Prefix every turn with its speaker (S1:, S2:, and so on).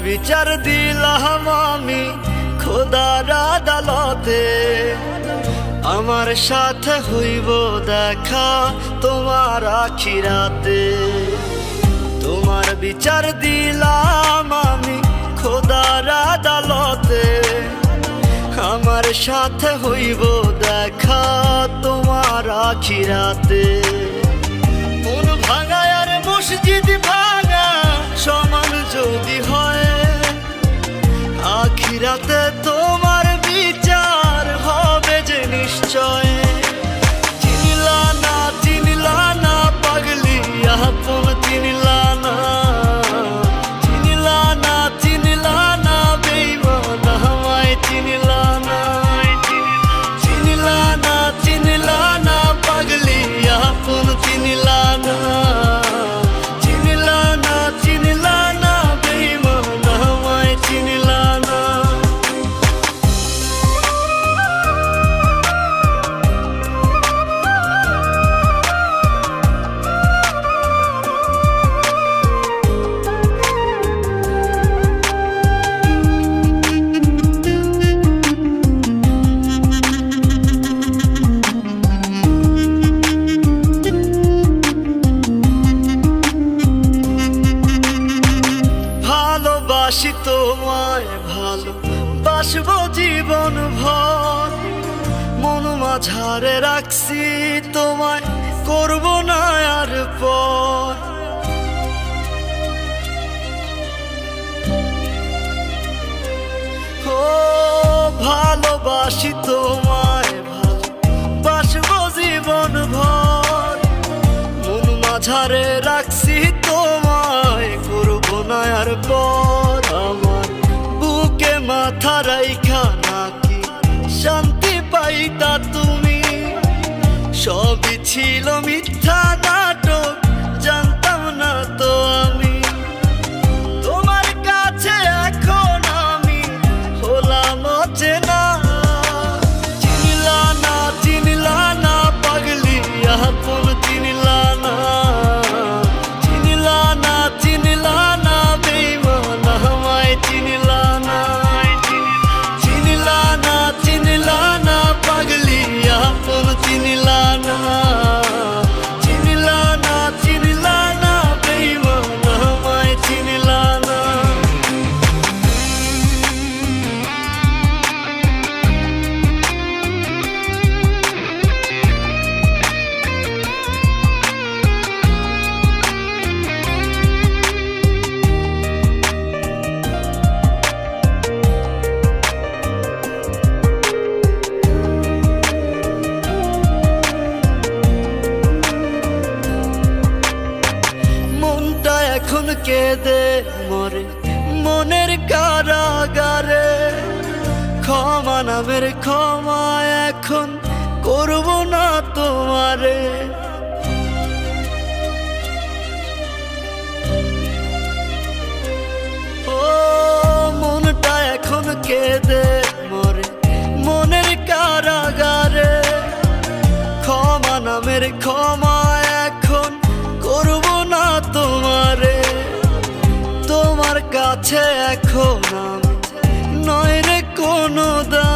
S1: বিচার দিলাম আমি খোদার আদালতে। আমার সাথে হইব দেখা তোমার আখিরাতে। তোমার বিচার দিলাম আমি খোদার আদালতে। আমার সাথে হইব দেখা তোমার আখিরাতে। মন ভাঙা আর মসজিদ ভাঙা সমান যদি হয়, আখিরাতে তোমার বিচার হবে যে নিশ্চয়। চিনলা না পাগলি আপন চিনলা না, চিনলা না বেঈমান আমায় চিনলা না। চিনলা না পাগলি আপন চিনলা না, চিনলা না বেঈমান আমায় চিনলা না। ভালোবাসি তোমায় ভালোবাসবো জীবন ভর। মন মাঝারে রাখছি তোমায় করব না আর পর। ও ভালোবাসি তোমায় ভালোবাসবো জীবন ভর। মন মাঝারে রাখছি তোমায় করব না আর পর। আমার বুকে মাথা রাইখা নাকি শান্তি পাইতা তুমি? সবই ছিল মিথ্যা নাটক, জানতাম না তো আমি। তোমার কাছে এখন আমি হলাম অচেনা। চিনলা না পাগলি আপন চিনলা না, চিনলা না বেঈমান আমায় চিনলা না। চিনলা না পাগলি আপন চিনলা না, চিনলা না বেঈমান আমায় চিনলা না। এখন কেঁদে মরে মনের কারাগারে। ক্ষমা নামের ক্ষমা এখন করব না তোমারে। ও মনটা এখন কেঁদে মরে মনের কারাগারে। ক্ষমা নামের ক্ষমা এখন করব না তোমারে। তোমার কাছে এখন আমি নয় রে কোনো দাম।